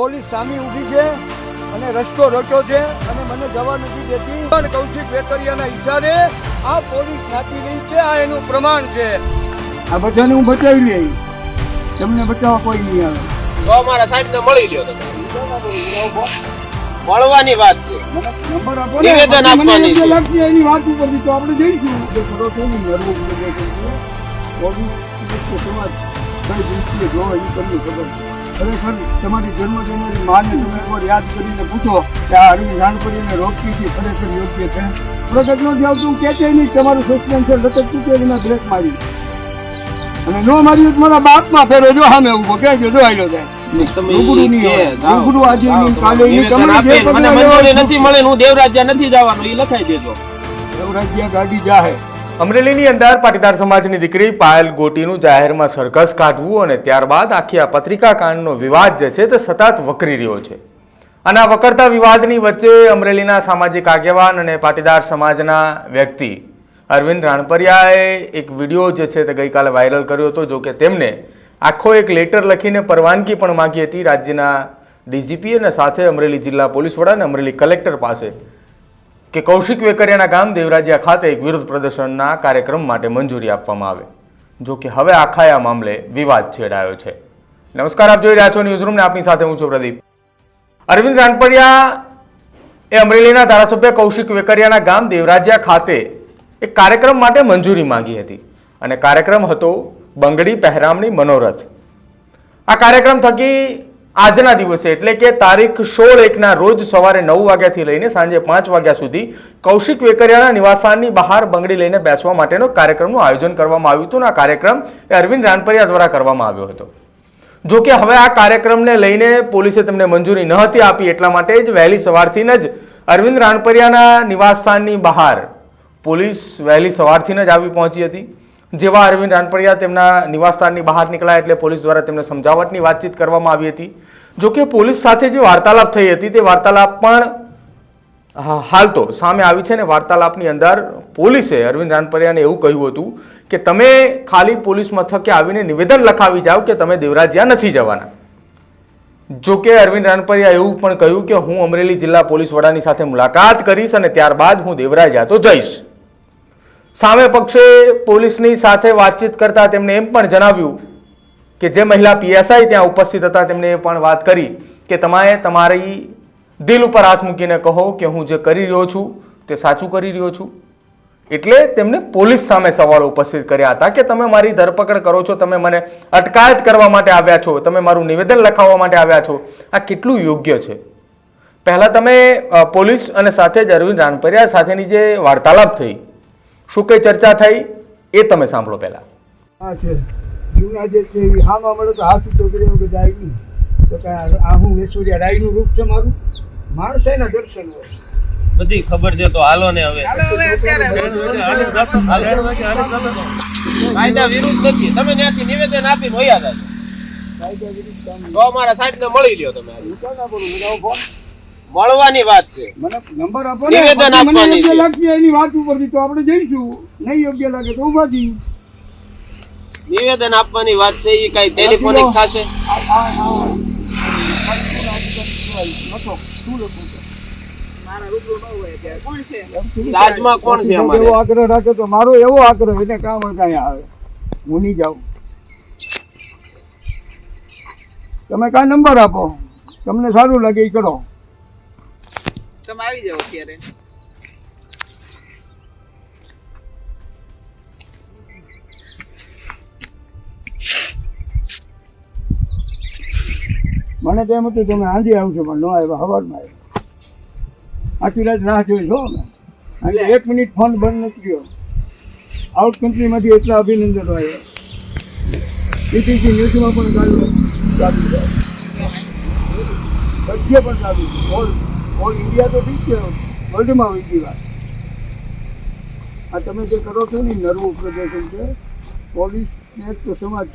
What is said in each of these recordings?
Police સામે ઊભી છે અને રસ્તો રોક્યો છે અને મને જવા નથી દેતી. પણ કૌશિક વેકરિયાના ઈશારે આ પોલીસ નાખી રહી છે, આ એનું પ્રમાણ છે. આ બધાને હું બચાવી લઈ, તમને બચાવવા કોઈ નહીં આવે. તો અમારા સાહેબને મળી લ્યો તમે. મળવાની વાત છે, નંબર આપો, નિવેદન આપવાની છે. એની વાત ઉપરથી તો આપણે જઈશું. જે ખરો છો ને નરવો પોલીસ સમાજ કઈ દૃષ્ટિએ જોવે એ તમને ખબર છે. ખરેખર તમારી જન્મદિનની માને તમે એકવાર યાદ કરીને પૂછો કે આ અરવિંદ રાણપરિયાને રોકવી છે ખરેખર યોગ્ય છે? પ્રોજેક્ટ નો જાવ તું કહેતે નહીં, તમારું સસ્પેન્શન લટકતું કે એના બ્રેક મારી અને નો મારી મારા બાપમાં ફેરો જો સામે ઉભો કે જો આયલો જાય. રૂબરૂ નહીં હોય, રૂબરૂ આજે નહીં કાલે નહીં. તમને મંજૂરી નથી મળે, હું દેવરાજ્યા નથી જવાનું, એ લખાઈ દેજો. દેવરાજ્યા ગાડી જાહે. અમરેલીની અંદર પાટીદાર સમાજની દીકરી પાયલ ગોટીનું જાહેરમાં સરઘસ કાઢવું અને ત્યારબાદ આખી આ પત્રિકા કાંડનો વિવાદ જે છે તે સતત વકરી રહ્યો છે. અને આ વકરતા વિવાદની વચ્ચે અમરેલીના સામાજિક આગેવાન અને પાટીદાર સમાજના વ્યક્તિ અરવિંદ રાણપરિયાએ એક વિડીયો જે છે તે ગઈકાલે વાયરલ કર્યો હતો. જો કે તેમને આખો એક લેટર લખીને પરવાનગી પણ માંગી હતી રાજ્યના ડીજીપી અને સાથે અમરેલી જિલ્લા પોલીસ વડા અને અમરેલી કલેક્ટર પાસે કે કૌશિક વેકરિયાના ગામ દેવરાજ્યા ખાતે એક વિરોધ પ્રદર્શનના કાર્યક્રમ માટે મંજૂરી આપવામાં આવે. જો કે હવે આખા આ મામલે વિવાદ છેડાયો છે. નમસ્કાર, આપ જોઈ રહ્યા છો ન્યૂઝરૂમ ને આપની સાથે હું છું પ્રદીપ. અરવિંદ રાણપરિયા એ અમરેલીના ધારાસભ્ય કૌશિક વેકરિયાના ગામ દેવરાજ્યા ખાતે એક કાર્યક્રમ માટે મંજૂરી માંગી હતી અને કાર્યક્રમ હતો બંગડી પહેરામણી મનોરથ. આ કાર્યક્રમ થકી આજના દિવસે એટલે કે તારીખ 16/1ના રોજ સવારે 9 વાગ્યાથી લઈને સાંજે 5 વાગ્યા સુધી કૌશિક વેકરિયાના નિવાસસ્થાનની બહાર બંગડી લઈને બેસવા માટેનો કાર્યક્રમનું આયોજન કરવામાં આવ્યું હતું. આ કાર્યક્રમ અરવિંદ રાણપરિયા દ્વારા કરવામાં આવ્યો હતો. જો કે હવે આ કાર્યક્રમને લઈને પોલીસે તેમને મંજૂરી ન હતી આપી, એટલા માટે જ વહેલી સવારથી જ અરવિંદ રાણપરિયાના નિવાસસ્થાનની બહાર પોલીસ વહેલી સવારથી જ આવી પહોંચી હતી. જેવા અરવિંદ રાણપરિયા તેમના નિવાસસ્થાનની બહાર નીકળ્યા એટલે પોલીસ દ્વારા તેમને સમજાવટની વાતચીત કરવામાં આવી હતી. જો કે પોલીસ સાથે જે વાર્તાલાપ થઈ હતી તે વાર્તાલાપ પણ હાલ તો સામે આવી છે ને વાર્તાલાપની અંદર પોલીસે અરવિંદ રાણપરિયાને એવું કહ્યું હતું કે તમે ખાલી પોલીસ મથકે આવીને નિવેદન લખાવી જાઓ કે તમે દેવરાજ્યા નથી જવાના. જો કે અરવિંદ રાણપરિયા એવું પણ કહ્યું કે હું અમરેલી જિલ્લા પોલીસ વડાની સાથે મુલાકાત કરીશ અને ત્યારબાદ હું દેવરાજ્યા તો જઈશ. સામે પક્ષે પોલીસની સાથે વાતચીત કરતા તેમણે એમ પણ જણાવ્યું કે જે મહિલા પીએસઆઈ ત્યાં ઉપસ્થિત હતા તેમણે એ પણ વાત કરી કે તમે તમારી દિલ ઉપર હાથ મૂકીને કહો કે હું જે કરી રહ્યો છું તે સાચું કરી રહ્યો છું. એટલે તેમને પોલીસ સામે સવાલો ઉપસ્થિત કર્યા હતા કે તમે મારી ધરપકડ કરો છો, તમે મને અટકાયત કરવા માટે આવ્યા છો, તમે મારું નિવેદન લખાવવા માટે આવ્યા છો, આ કેટલું યોગ્ય છે? પહેલા તમે પોલીસ અને સાથે જ અરવિંદ રાણપરિયા સાથેની જે વાર્તાલાપ થઈ, શું કઈ ચર્ચા થઈ એ તમે સાંભળો. પહેલા હા છે જૂના જે છે એ હામાં મળે તો હાથ ઉતો કર્યો કે જાય નહીં તો કે આ હું ઐશ્વર્યા રાયનું રૂપ છે મારું. માણસ એના દર્શન હોય, બધી ખબર છે. તો હાલો ને હવે કાયદા વિરુદ્ધ નથી. તમે ત્યાંથી નિવેદન આપીને વયા જાજો. કાયદા વિરુદ્ધ કામ તો અમારા સાહેબને મળી લ્યો તમે. ઉતાર ના કરું, મને ફોન મળવાની વાત છે, મને નંબર આપો ને. નિવેદન આપવાની મને છે. લાગશે એની વાત ઉપરથી તો આપણે જઈશું, નહીં યોગ્ય લાગે તો ઉભા થઈ. નિવેદન આપવાની વાત છે. એ કઈ ટેલિફોનિક થશે? રાજમાં કોણ છે અમારે? એવો આગ્રહ રાખે તો મારો એવો આગ્રહ એને કામ કઈ આવે, હું નહીં જાઉં. તમે કાંઈ નંબર આપો, તમને સારું લાગે એ કરો. તમે આવી જાઓ અત્યારે. મને તો એમ હતું તમે હાંજે આવશો પણ ન આવ્યા, સવારમાં આવ્યા. આખી રાત રાહ જોઈ છો અમે. એટલે 1 મિનિટ ફોન બંધ નથી થયો. આઉટ કન્ટ્રીમાંથી એટલા અભિનંદનો આવ્યા. પીટીસી ન્યૂઝમાં પણ ચાલુ છે, બધે પણ ચાલુ છે. ઓલ ઇન્ડિયા તો ઠીક છે, વર્લ્ડમાં હોય ગઈ વાત. આ તમે જે કરો છો ને નરવું પ્રદર્શન છે, પોલીસ ને તો સમાજ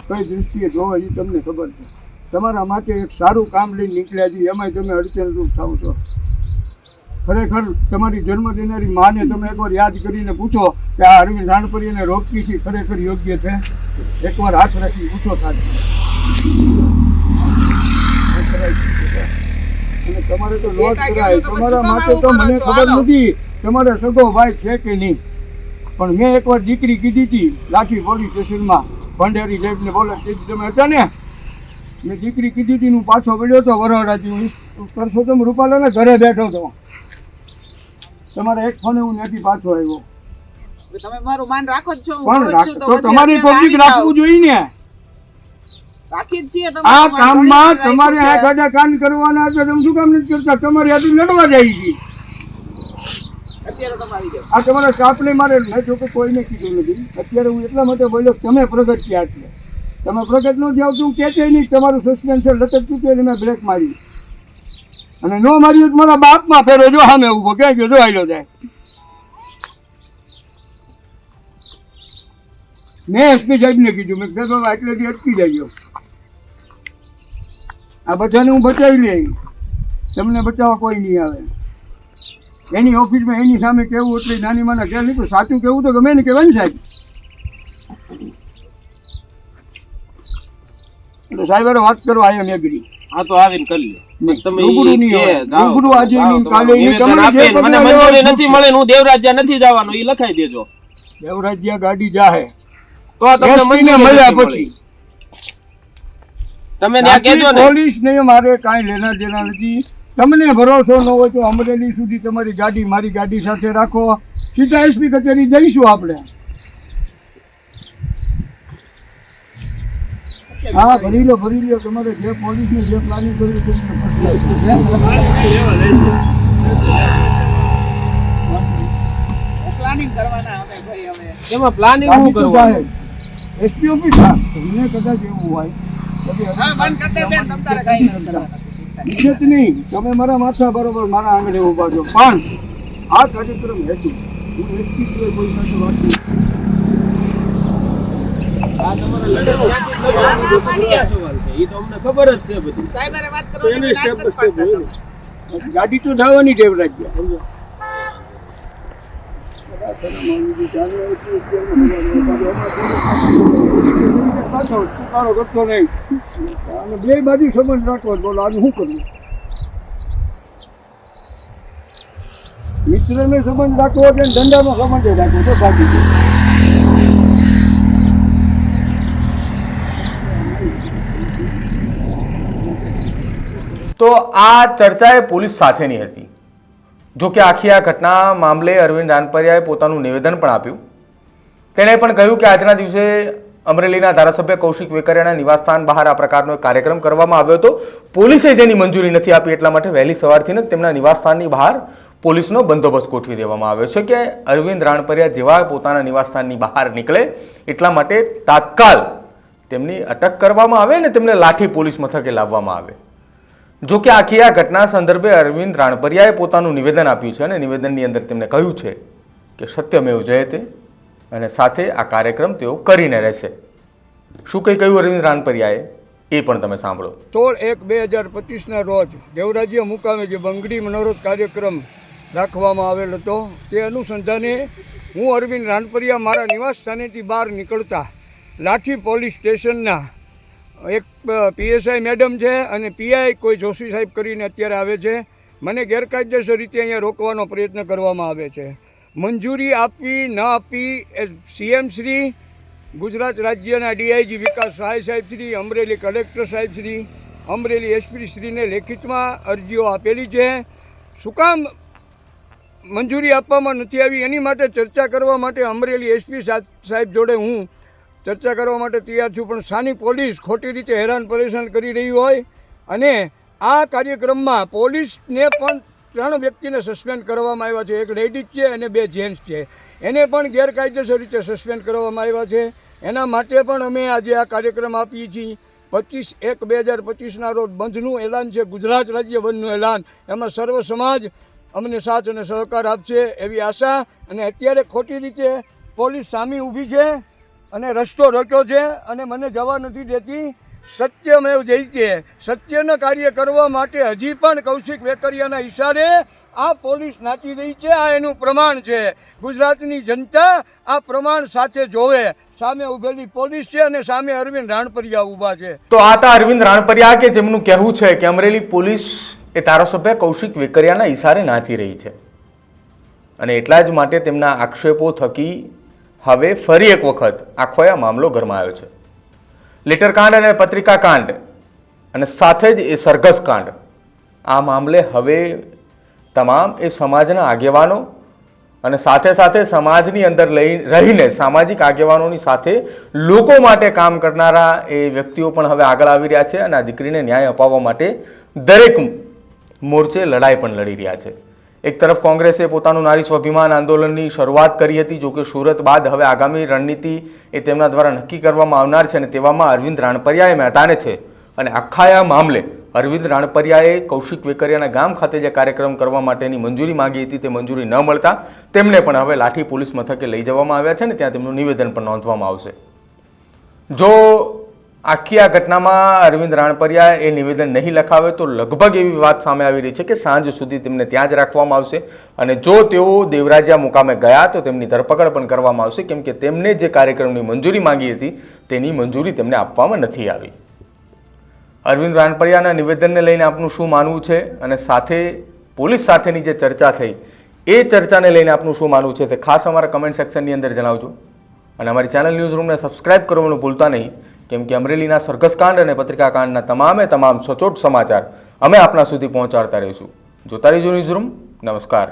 કઈ દૃષ્ટિએ જોવે એ તમને ખબર છે. તમારા માટે એક સારું કામ લઈને નીકળ્યા છીએ, એમાંય તમે અડચણરૂપ થાવ છો. ખરેખર તમારી જન્મદિનની માને તમે એકવાર યાદ કરીને પૂછો કે આ અરવિંદ રાણપરિયાને રોકવી છે ખરેખર યોગ્ય છે? એકવાર હાથ રાખી પૂછો થાય. તમારે તો એ નો જ કાંઈ કરાય. કહેજો તો તમારા પછી માટે તો તમે મને ઉભા ખબર રહો છો, નથી તમારે સગો ભાઈ છે કે નહીં, પણ મેં એકવાર દીકરી કીધી હતી લાઠી પોલીસ સ્ટેશનમાં ભંડેરી સાહેબને બોલે તેથી તમે હતા ને, મેં દીકરી કીધી હતી હું પાછો પડ્યો હતો વરવડાથી. હું પરસોત્તમ રૂપાલાના ઘરે બેઠો હતો, તમારા એક ફોને હું ત્યાંથી પાછો આવ્યો. તમે મારું માન રાખો જ છો, હું પણ કહું જ છું, તો પછી તમારી અત્યારે પબ્લિક આવી જાઓ. રાખવું જોઈએ ને. રાખી જ છીએ આ તમારું માન, કામમાં ઘણી વાર તમારે આ રાખ્યું છે. ગાડા કાન કરવાના છે, તમે શું કામ નથી કરતા? તમારી હાથું લડવા જાય છે. અત્યારે તમે આવી જાઓ. આ તમારા સ્ટાફને મારે મેં જો કે કોઈને કીધું નથી. અત્યારે હું એટલા માટે બોલ્યો તમે પ્રગટ થયા છો. તમે પ્રગટ ન જાવ તો હું કહેતે નહીં તમારું સસ્પેન્શન લટકતું હતું એટલે મેં બ્રેક મારી, અને નો માર્યું તો મારા બાપમાં ફેરો જો સામે ઊભો ક્યાં ગયો જો આવેલો જાય. મેં એસપી સાહેબને કીધું, મેં કીધું બાબા એટલેથી અટકી જાય, આ બધાને હું બચાવી લઈ, તમને બચાવવા કોઈ નહીં આવે. એની ઓફિસમાં એની સામે કેવું એટલે નાની માના કે નહીં, સાચું કેવું તો ગમે ને કહેવાય ને સાહેબ. એટલે સાહેબ વાત કરવા આવ્યો મેં કરી. હા તો આવીને કરી લે. તમે રૂબરૂ નહીં કે હોય. જાઓ, રૂબરૂ આજે જાઓ, નહીં, તમારું કાલે નહીં. નિવેદન તમને જે આપીને મને પગલાં મંજૂરી લેવા નથી મળે, હું દેવરાજ્યા નથી જવાનો, એ લખાઈ દેજો. દેવરાજ્યા ગાડી જાહે તો આ તમને એસપી ને મંજૂરી મળ્યા નથી પછી. મળી. તમે ત્યાં કહેજો ને. પોલીસ ને મારે કાંઈ લેના દેના નથી. તમને ભરોસો ન હોય તો અમરેલી સુધી તમારી ગાડી મારી ગાડી સાથે રાખો, સીધા એસપી કચેરી જઈશું આપણે. હા ભરી લો તમારે જે પોલીસને જે પ્લાનિંગ કર્યું છે પ્લાનિંગ કરવાના હવે ભાઈ હવે. એમાં પ્લાનિંગ શું કરવાનું? એસપી ઓફિસ હા તમને કદાચ એવું હોય હવે બંધ કરી દે બેન, તમ તારે કાંઈ નથી કરવાના. ઇજ્જત નહીં, તમે મારા માથા બરોબર મારા આંગણે ઊભા છો, પણ આ કાર્યક્રમ હેતુ હું એસપી સિવાય કોઈ સાથે વાત નહીં. આ તમારા લડત ક્યાંથી ક્યાં સવાલ છે, એ તો અમને ખબર જ છે બધી. સાહેબ હારે વાત કરવાની ના જ નથી પાડતા તમે. ગાડી તો જવાની દેવરાજ્યા ચુકારો કરતો નહીં, અને બે બાજુ સંબંધ રાખવો. બોલો આનું શું કરવું? મિત્રને સંબંધ રાખવો છે ને ધંધાનો સંબંધ રાખવો તો બાકી છે. તો આ ચર્ચા એ પોલીસ સાથેની હતી. જો કે આખી આ ઘટના મામલે અરવિંદ રાનપરિયાએ પોતાનું નિવેદન પણ આપ્યું. તેણે પણ કહ્યું કે આજના દિવસે અમરેલીના ધારાસભ્ય કૌશિક વેકરિયાના નિવાસસ્થાન બહાર આ પ્રકારનો એક કાર્યક્રમ કરવામાં આવ્યો હતો. પોલીસે જેની મંજૂરી નથી આપી એટલા માટે વહેલી સવારથી જ તેમના નિવાસસ્થાનની બહાર પોલીસનો બંદોબસ્ત ગોઠવી દેવામાં આવ્યો છે કે અરવિંદ રાનપરિયા જેવા પોતાના નિવાસસ્થાનની બહાર નીકળે એટલા માટે તાત્કાલ તેમની અટક કરવામાં આવે અને તેમને લાઠી પોલીસ મથકે લાવવામાં આવે. જો કે આખી આ ઘટના સંદર્ભે અરવિંદ રાનપરિયાએ પોતાનું નિવેદન આપ્યું છે અને નિવેદનની અંદર તેમણે કહ્યું છે કે સત્યમેવ જયતે અને સાથે આ કાર્યક્રમ તેઓ કરીને રહેશે. શું કંઈ કહ્યું અરવિંદ રાનપરિયાએ એ પણ તમે સાંભળો. 16/1/2025 રોજ દેવરાજ્ય મુકામે જે બંગડી મનોરથ કાર્યક્રમ રાખવામાં આવેલ હતો તે અનુસંધાને હું અરવિંદ રાનપરિયા મારા નિવાસ સ્થાનેથી બહાર નીકળતા લાઠી પોલીસ સ્ટેશનના એક પીએસઆઈ મેડમ છે અને પીઆઈ કોઈ જોશી સાહેબ કરીને અત્યારે આવે છે. મને ગેરકાયદેસર રીતે અહીંયા રોકવાનો પ્રયત્ન કરવામાં આવે છે. મંજૂરી આપવી ન આપવી એ સીએમ શ્રી, ગુજરાત રાજ્યના ડીઆઈજી વિકાસ સહાય સાહેબ શ્રી, અમરેલી કલેક્ટર સાહેબ શ્રી, અમરેલી એસપી શ્રીને લેખિતમાં અરજીઓ આપેલી છે. શું કામ મંજૂરી આપવામાં નથી આવી એની માટે ચર્ચા કરવા માટે અમરેલી એસપી સાહેબ જોડે હું ચર્ચા કરવા માટે તૈયાર છું, પણ સ્થાનિક પોલીસ ખોટી રીતે હેરાન પરેશાન કરી રહી હોય અને આ કાર્યક્રમમાં પોલીસને પણ 3 વ્યક્તિને સસ્પેન્ડ કરવામાં આવ્યા છે. એક લેડીઝ છે અને 2 જેન્ટ્સ છે. એને પણ ગેરકાયદેસર રીતે સસ્પેન્ડ કરવામાં આવ્યા છે. એના માટે પણ અમે આજે આ કાર્યક્રમ આપીએ છીએ. 25/1/2025 રોજ બંધનું એલાન છે, ગુજરાત રાજ્ય બંધનું એલાન. એમાં સર્વ સમાજ અમને સાથ અને સહકાર આપશે એવી આશા. અને અત્યારે ખોટી રીતે પોલીસ સામે ઊભી છે અને રસ્તો રોક્યો છે અને મને જવા નથી દેતી. સત્યમેવ જયતે, સત્યનું કાર્ય કરવા માટે હજી પણ કૌશિક વેકરિયાના ઈશારે આ પોલીસ નાચી રહી છે. આ એનું પ્રમાણ છે. ગુજરાતની જનતા આ પ્રમાણ સાથે જોવે. સામે ઉભેલી પોલીસ છે અને સામે અરવિંદ રાનપરિયા ઊભા છે. તો આ હતા અરવિંદ રાનપરિયા કે જેમનું કહેવું છે કે અમરેલી પોલીસ એ ધારાસભ્ય કૌશિક વેકરિયાના ઇશારે નાચી રહી છે અને એટલા જ માટે તેમના આક્ષેપો થકી હવે ફરી એક વખત આખો આ મામલો ગરમાયો છે. લેટરકાંડ અને પત્રિકાકાંડ અને સાથે જ એ સરઘસ કાંડ, આ મામલે હવે તમામ એ સમાજના આગેવાનો અને સાથે સાથે સમાજની અંદર રહીને સામાજિક આગેવાનોની સાથે લોકો માટે કામ કરનારા એ વ્યક્તિઓ પણ હવે આગળ આવી રહ્યા છે અને આ દીકરીને ન્યાય અપાવવા માટે દરેક મોરચે લડાઈ પણ લડી રહ્યા છે. એક તરફ કોંગ્રેસે પોતાનું નારી સ્વાભિમાન આંદોલનની શરૂઆત કરી હતી, જો કે સુરત બાદ હવે આગામી રણનીતિ એ તેમના દ્વારા નક્કી કરવામાં આવનાર છે અને તેવામાં અરવિંદ રાણપરિયાએ મેદાને છે અને આખા આ મામલે અરવિંદ રાણપરિયાએ કૌશિક વેકરિયાના ગામ ખાતે જે કાર્યક્રમ કરવા માટેની મંજૂરી માંગી હતી તે મંજૂરી ન મળતા તેમને પણ હવે લાઠી પોલીસ મથકે લઈ જવામાં આવ્યા છે ને ત્યાં તેમનું નિવેદન પણ નોંધવામાં આવશે. જો આખી આ ઘટનામાં અરવિંદ રાણપરિયા એ નિવેદન નહીં લખાવે તો લગભગ એવી વાત સામે આવી રહી છે કે સાંજ સુધી તેમને ત્યાં જ રાખવામાં આવશે અને જો તેઓ દેવરાજિયા મુકામે ગયા તો તેમની ધરપકડ પણ કરવામાં આવશે, કેમ કે તેમને જે કાર્યક્રમની મંજૂરી માંગી હતી તેની મંજૂરી તેમને આપવામાં નથી આવી. અરવિંદ રાણપરિયાના નિવેદનને લઈને આપનું શું માનવું છે અને સાથે પોલીસ સાથેની જે ચર્ચા થઈ એ ચર્ચાને લઈને આપનું શું માનવું છે તે ખાસ અમારા કમેન્ટ સેક્શનની અંદર જણાવજો અને અમારી ચેનલ ન્યૂઝ રૂમને સબસ્ક્રાઇબ કરવાનું ભૂલતા નહીં, કેમ કે અમરેલીના સરઘસકાંડ અને પત્રિકાકાંડના તમામ સચોટ સમાચાર અમે આપના સુધી પહોંચાડતા રહીશું. જોતા રહીજો ન્યૂઝ રૂમ. નમસ્કાર.